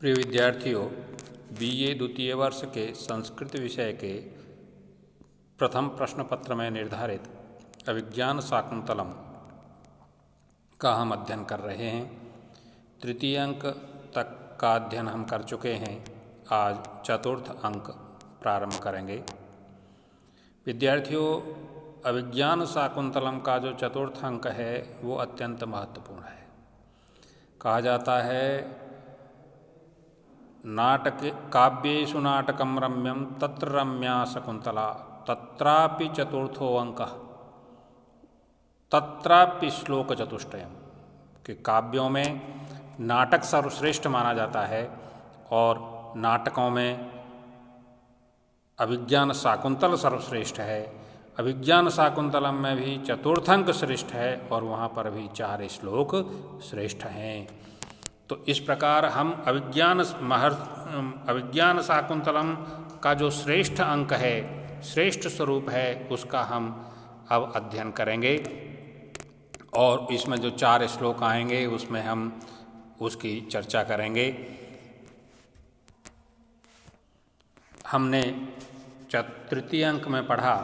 प्रिय विद्यार्थियों, बीए द्वितीय वर्ष के संस्कृत विषय के प्रथम प्रश्न पत्र में निर्धारित अभिज्ञान शाकुंतलम का हम अध्ययन कर रहे हैं। तृतीय अंक तक का अध्ययन हम कर चुके हैं। आज चतुर्थ अंक प्रारंभ करेंगे। विद्यार्थियों, अभिज्ञान शाकुंतलम का जो चतुर्थ अंक है वो अत्यंत महत्वपूर्ण है। कहा जाता है नाटक काव्येषु नाटकम रम्यम तत्र रम्या शकुंतला तत्रापि चतुर्थो अंकः तत्रापि श्लोक चतुष्टयम कि काव्यों में नाटक सर्वश्रेष्ठ माना जाता है और नाटकों में अभिज्ञान शाकुंतल सर्वश्रेष्ठ है। अभिज्ञान शाकुंतलम में भी चतुर्थ अंक श्रेष्ठ है और वहाँ पर भी 4 श्लोक श्रेष्ठ हैं। तो इस प्रकार हम अभिज्ञान शाकुंतलम का जो श्रेष्ठ अंक है, श्रेष्ठ स्वरूप है, उसका हम अब अध्ययन करेंगे और इसमें जो 4 श्लोक आएंगे उसमें हम उसकी चर्चा करेंगे। हमने तृतीय अंक में पढ़ा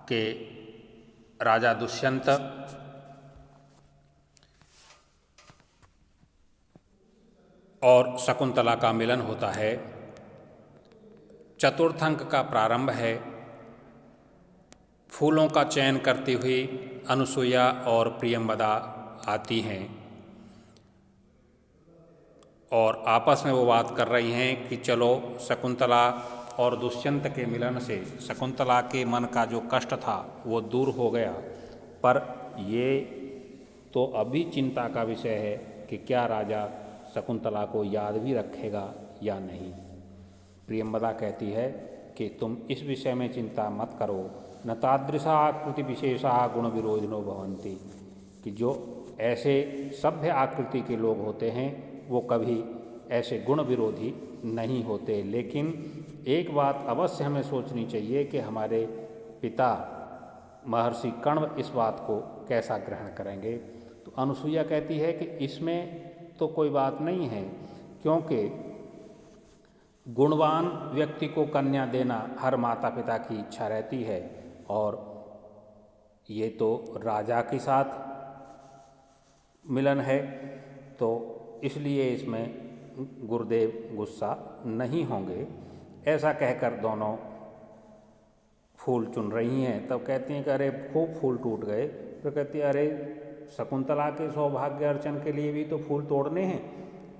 कि राजा दुष्यंत और शकुंतला का मिलन होता है। चतुर्थ अंक का प्रारंभ है। फूलों का चयन करती हुई अनुसुईया और प्रियंवदा आती हैं और आपस में वो बात कर रही हैं कि चलो शकुंतला और दुष्यंत के मिलन से शकुंतला के मन का जो कष्ट था वो दूर हो गया, पर ये तो अभी चिंता का विषय है कि क्या राजा शकुंतला को याद भी रखेगा या नहीं। प्रियंवदा कहती है कि तुम इस विषय में चिंता मत करो, न तादृशा आकृति विशेषा गुण विरोधिनो भवन्ति, कि जो ऐसे सभ्य आकृति के लोग होते हैं वो कभी ऐसे गुण विरोधी नहीं होते। लेकिन एक बात अवश्य हमें सोचनी चाहिए कि हमारे पिता महर्षि कण्व इस बात को कैसा ग्रहण करेंगे। तो अनुसुईया कहती है कि इसमें तो कोई बात नहीं है, क्योंकि गुणवान व्यक्ति को कन्या देना हर माता पिता की इच्छा रहती है और ये तो राजा के साथ मिलन है, तो इसलिए इसमें गुरुदेव गुस्सा नहीं होंगे। ऐसा कहकर दोनों फूल चुन रही हैं। तब कहती हैं कि अरे खूब फूल टूट गए। तो कहती है अरे शकुंतला के सौभाग्य अर्चन के लिए भी तो फूल तोड़ने हैं,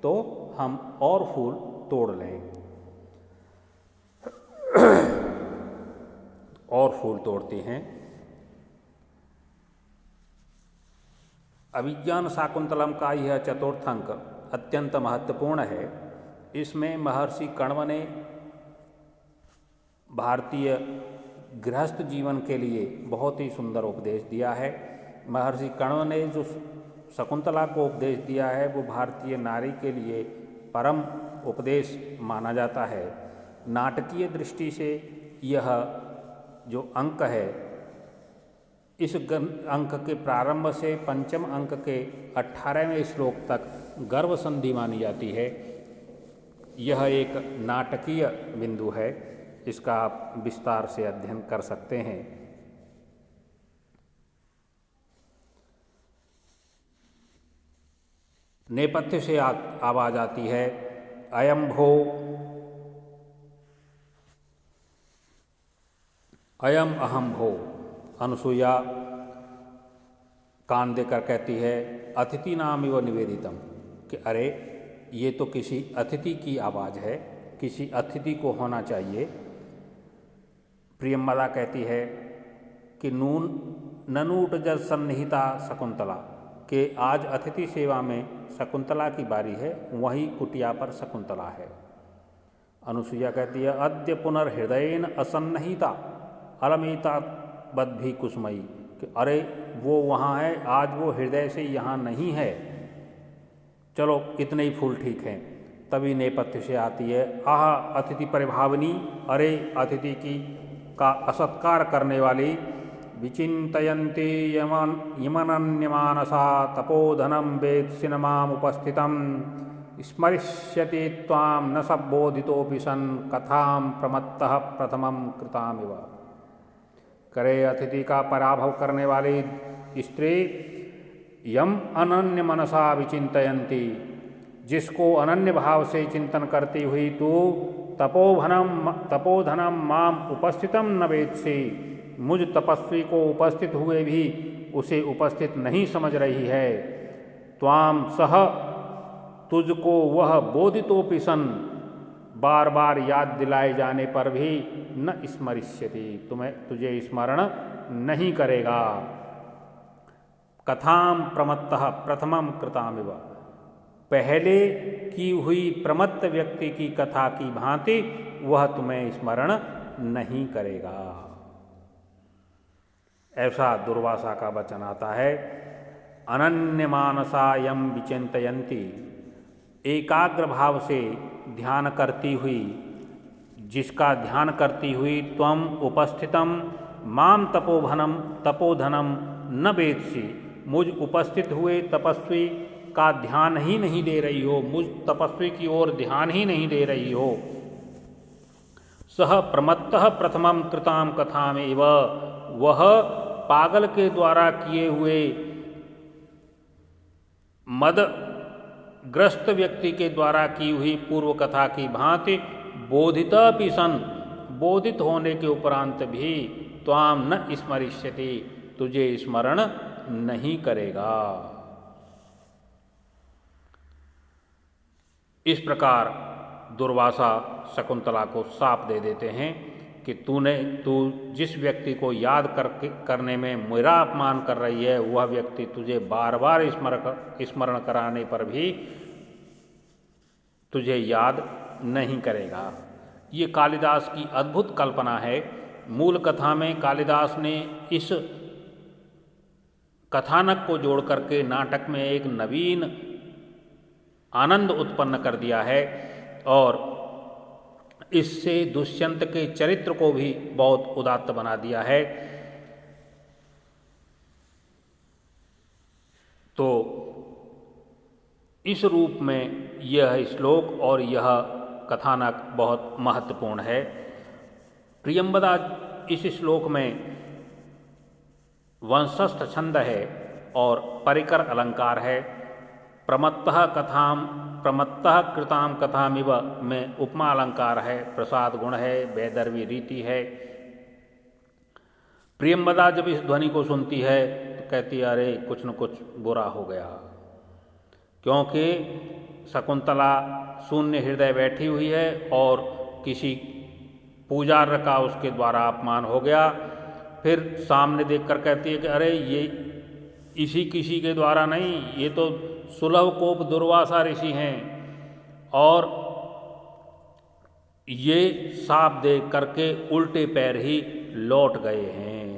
तो हम और फूल तोड़ लें। और फूल तोड़ते हैं। अभिज्ञान शाकुंतलम का यह चतुर्थ अंक अत्यंत महत्वपूर्ण है। इसमें महर्षि कण्व ने भारतीय गृहस्थ जीवन के लिए बहुत ही सुंदर उपदेश दिया है। महर्षि कण्व ने जो शकुंतला को उपदेश दिया है वो भारतीय नारी के लिए परम उपदेश माना जाता है। नाटकीय दृष्टि से यह जो अंक है, इस अंक के प्रारंभ से पंचम अंक के 18वें श्लोक तक गर्भ संधि मानी जाती है। यह एक नाटकीय बिंदु है, इसका आप विस्तार से अध्ययन कर सकते हैं। नेपथ्य से आवाज आती है अयम भो, अयम अहम भो। अनुसुईया कान देकर कहती है अतिथि नाम इव निवेदितम, कि अरे ये तो किसी अतिथि की आवाज़ है, किसी अतिथि को होना चाहिए। प्रियंवदा कहती है कि ननूट जल सन्निहिता शकुंतला, कि आज अतिथि सेवा में शकुंतला की बारी है, वहीं कुटिया पर शकुंतला है। अनुसुईया कहती है अद्य पुनर्हृदयेन असन्निहिता अलमिता बद्भी कुसुमयी, कि अरे वो वहाँ है, आज वो हृदय से यहाँ नहीं है। चलो इतने ही फूल ठीक हैं। तभी नेपथ्य से आती है आह अतिथि परिभावनी, अरे अतिथि की का असत्कार करने वाली। विचिन्तयन्ति यमनन्यमानसा तपोधनं वेत्सिनमामुपस्थितं स्मरिष्यति त्वां न सबोधितोऽपि सन् कथां प्रमत्तः प्रथमं कृतामिव। करे अतिथि का पराभव करने वाली स्त्री यम अनन्य मनसा विचिंतयन्ती, जिसको अनन्य भाव से चिंतन करती हुई तू तपोधनम माम उपस्थितम न वेत्सि, मुझ तपस्वी को उपस्थित हुए भी उसे उपस्थित नहीं समझ रही है। त्वाम सह तुझको वह बोधितोपि सन, बार बार याद दिलाए जाने पर भी न स्मरिष्यति, तुझे स्मरण नहीं करेगा। कथाम प्रमत्तः प्रथमम कृतामिव, पहले की हुई प्रमत्त व्यक्ति की कथा की भांति वह तुम्हें स्मरण नहीं करेगा। ऐसा दुर्वासा का वचन आता है। अनन्य मानसा यम विचिंतयन्ति, एकाग्र भाव से ध्यान करती हुई, जिसका ध्यान करती हुई त्वम उपस्थितम माम तपोधनम न वेत्सि, मुझ उपस्थित हुए तपस्वी का ध्यान ही नहीं दे रही हो, मुझ तपस्वी की ओर ध्यान ही नहीं दे रही हो। सह प्रमत्तः प्रथमम कृताम कथामेव, वह पागल के द्वारा किए हुए मदग्रस्त व्यक्ति के द्वारा की हुई पूर्व कथा की भांति बोधितापि सन, बोधित होने के उपरांत भी त्वाम न स्मरिष्यति, तुझे स्मरण नहीं करेगा। इस प्रकार दुर्वासा शकुंतला को शाप दे देते हैं कि तू जिस व्यक्ति को याद करने में मेरा अपमान कर रही है, वह व्यक्ति तुझे बार बार स्मरण कराने पर भी तुझे याद नहीं करेगा। ये कालिदास की अद्भुत कल्पना है। मूल कथा में कालिदास ने इस कथानक को जोड़ करके नाटक में एक नवीन आनंद उत्पन्न कर दिया है और इससे दुष्यंत के चरित्र को भी बहुत उदात्त बना दिया है। तो इस रूप में यह श्लोक और यह कथानक बहुत महत्वपूर्ण है। प्रियंवदा इस श्लोक में वंशस्थ छंद है और परिकर अलंकार है। प्रमत्तः कृताम कथामिव में उपमा अलंकार है, प्रसाद गुण है, वैदर्भी रीति है। प्रियंवदा जब इस ध्वनि को सुनती है तो कहती है अरे कुछ न कुछ बुरा हो गया, क्योंकि शकुंतला शून्य हृदय बैठी हुई है और किसी पूजार्य का उसके द्वारा अपमान हो गया। फिर सामने देखकर कहती है कि अरे ये इसी किसी के द्वारा नहीं, ये तो सुलभ कोप दुर्वासा ऋषि हैं और ये साप दे करके उल्टे पैर ही लौट गए हैं।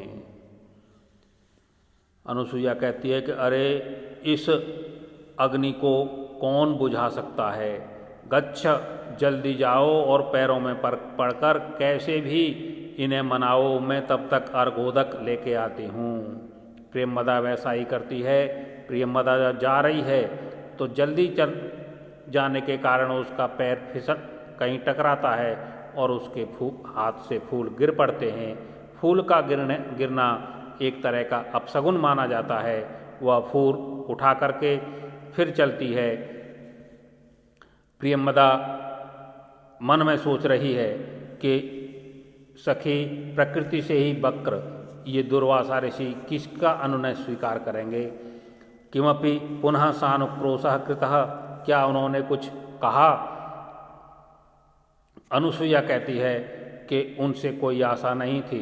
अनुसुईया कहती है कि अरे इस अग्नि को कौन बुझा सकता है, गच्छ जल्दी जाओ और पैरों में पड़कर कैसे भी इन्हें मनाओ, मैं तब तक अर्घोदक लेके आती हूँ। प्रियंवदा वैसा ही करती है। प्रियंवदा जब जा रही है तो जल्दी चल जाने के कारण उसका पैर फिसल कहीं टकराता है और उसके हाथ से फूल गिर पड़ते हैं। फूल का गिरना एक तरह का अपशगुन माना जाता है। वह फूल उठा करके फिर चलती है। प्रियंवदा मन में सोच रही है कि सखी प्रकृति से ही वक्र ये दुर्वासा ऋषि किसका अनुनय स्वीकार करेंगे। किमपि पुनः सानुक्रोशः कृतः, क्या उन्होंने कुछ कहा। अनुसुईया कहती है कि उनसे कोई आशा नहीं थी।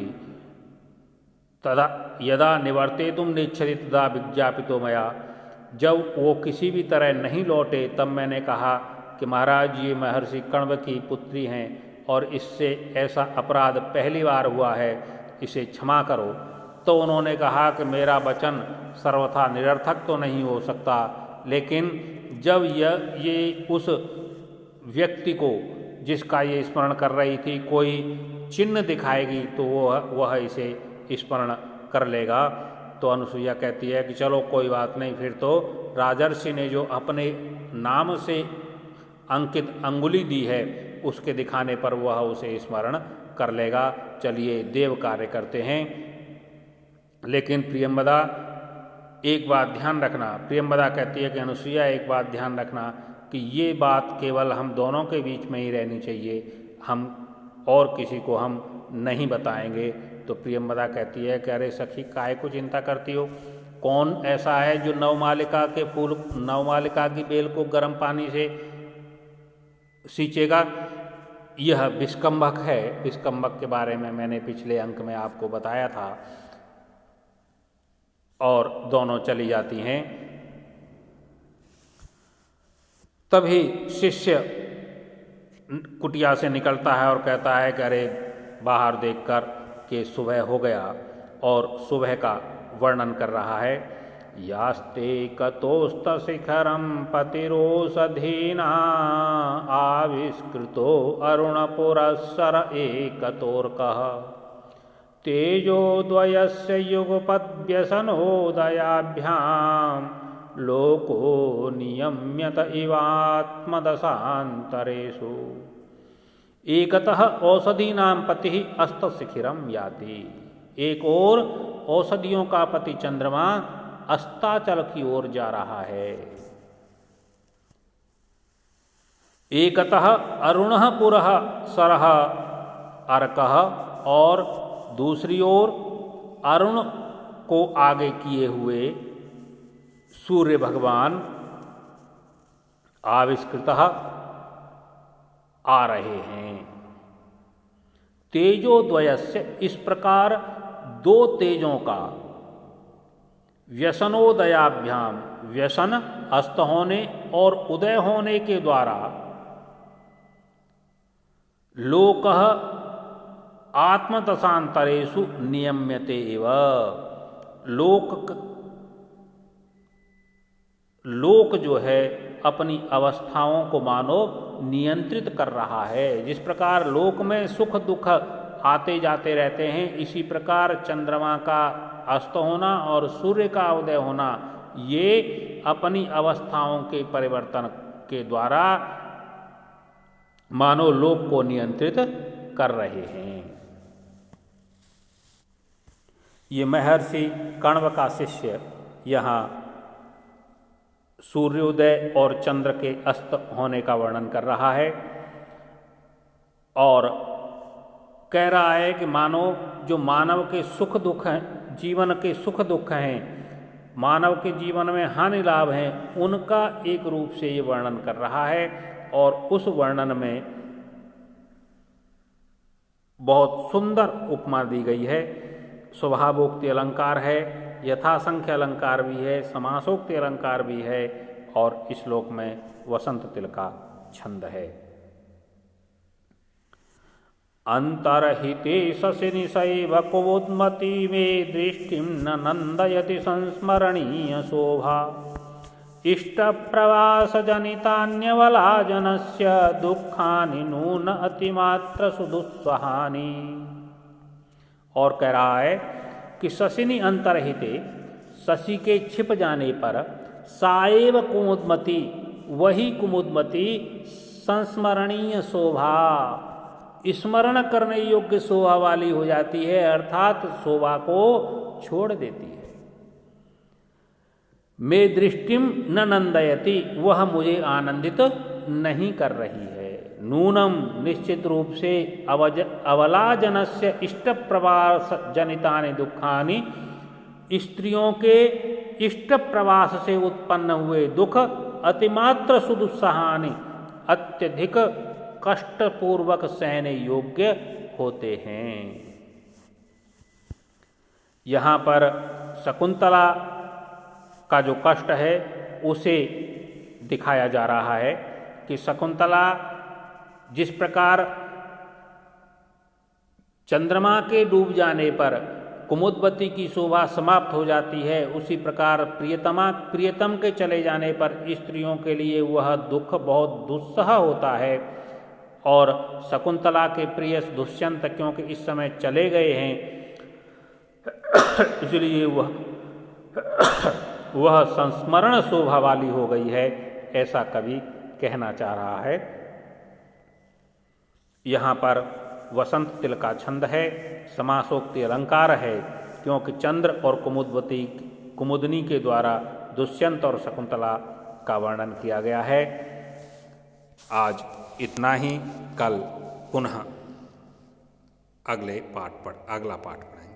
तदा यदा निवर्तेतुम नेच्छति तदा विज्ञापितो मया, जब वो किसी भी तरह नहीं लौटे तब मैंने कहा कि महाराज ये महर्षि कण्व की पुत्री हैं और इससे ऐसा अपराध पहली बार हुआ है, इसे क्षमा करो। तो उन्होंने कहा कि मेरा वचन सर्वथा निरर्थक तो नहीं हो सकता, लेकिन जब ये उस व्यक्ति को जिसका ये स्मरण कर रही थी कोई चिन्ह दिखाएगी तो वह इसे स्मरण कर लेगा। तो अनुसुईया कहती है कि चलो कोई बात नहीं, फिर तो राजर्षि ने जो अपने नाम से अंकित अंगुली दी है उसके दिखाने पर वह उसे स्मरण कर लेगा। चलिए देव कार्य करते हैं। लेकिन प्रियंवदा एक बात ध्यान रखना, प्रियंवदा कहती है कि अनुसुईया एक बात ध्यान रखना कि ये बात केवल हम दोनों के बीच में ही रहनी चाहिए, हम और किसी को हम नहीं बताएंगे। तो प्रियंवदा कहती है कि अरे सखी काहे को चिंता करती हो, कौन ऐसा है जो नवमालिका के फूल, नवमालिका की बेल को गर्म पानी से सींचेगा? यह विष्कंभक है। विष्कंभक के बारे में मैंने पिछले अंक में आपको बताया था। और दोनों चली जाती हैं। तभी शिष्य कुटिया से निकलता है और कहता है कि अरे बाहर देखकर कि सुबह हो गया, और सुबह का वर्णन कर रहा है। यास्ते कतोस्त शिखरम पतिरोषधीना आविष्कृतो अरुणपुरस्सर एकतोर्कः तेजोद्वयस्य युगपद्व्यसनोदयाभ्यां लोको नियम्यत इवात्मदशान्तरेषु एकतः औषधीनां पतिः अस्तशिखिरं याति। एक और औषधियों का पति चंद्रमा अस्ताचल की ओर जा रहा है। एकतः अरुणः पुरः सरः अर्कः, और दूसरी ओर अरुण को आगे किए हुए सूर्य भगवान आविष्कृतः आ रहे हैं। तेजोद्वयस्य, इस प्रकार दो तेजों का व्यसनोदयाभ्याम, व्यसन अस्त होने और उदय होने के द्वारा लोकः आत्मदशांतरेषु नियम्यते एव, लोक जो है अपनी अवस्थाओं को मानो नियंत्रित कर रहा है। जिस प्रकार लोक में सुख दुख आते जाते रहते हैं, इसी प्रकार चंद्रमा का अस्त होना और सूर्य का उदय होना, ये अपनी अवस्थाओं के परिवर्तन के द्वारा मानो लोक को नियंत्रित कर रहे हैं। ये महर्षि कण्व का शिष्य यहाँ सूर्योदय और चंद्र के अस्त होने का वर्णन कर रहा है और कह रहा है कि मानो जो मानव के सुख दुख हैं, जीवन के सुख दुख हैं, मानव के जीवन में हानि लाभ हैं, उनका एक रूप से ये वर्णन कर रहा है। और उस वर्णन में बहुत सुंदर उपमा दी गई है। स्वभावोक्ति अलंकार है, यथासंख्य अलंकार भी है, समासोक्ति अलंकार भी है, और इस श्लोक में वसंत तिल का छंद है। अंतरहिते शशिनिशैव कुमुद्मती मे दृष्टिं न नंदयति संस्मरणीय शोभा इष्टप्रवासजनितान्यवलाजनस्य दुःखानि नून अतिमात्र सुदुस्सहानि। और कह रहा है कि शशिनि अंतरहिते, शशि के छिप जाने पर, साएव कुमुद्मती, वही कुमुद्मती, संस्मरणीय शोभा, स्मरण करने योग्य शोभा वाली हो जाती है, अर्थात शोभा को छोड़ देती है। मे दृष्टिम न नंदयति, वह मुझे आनंदित नहीं कर रही है। नूनम, निश्चित रूप से, अवलाजनस्य इष्ट प्रवास जनितानि दुखानि, स्त्रियों के इष्ट प्रवास से उत्पन्न हुए दुख, अतिमात्र सुदुस्सहानि, अत्यधिक कष्टपूर्वक सहने योग्य होते हैं। यहाँ पर शकुंतला का जो कष्ट है उसे दिखाया जा रहा है कि शकुंतला जिस प्रकार चंद्रमा के डूब जाने पर कुमुदवती की शोभा समाप्त हो जाती है, उसी प्रकार प्रियतम के चले जाने पर स्त्रियों के लिए वह दुख बहुत दुस्सह होता है। और शकुंतला के प्रिय दुष्यंत क्योंकि इस समय चले गए हैं, इसलिए वह संस्मरण शोभा वाली हो गई है, ऐसा कवि कहना चाह रहा है। यहाँ पर वसंत तिल का छंद है, समासोक्ति अलंकार है, क्योंकि चंद्र और कुमुदनी के द्वारा दुष्यंत और शकुंतला का वर्णन किया गया है। आज इतना ही, कल पुनः अगला पाठ पढ़ेंगे।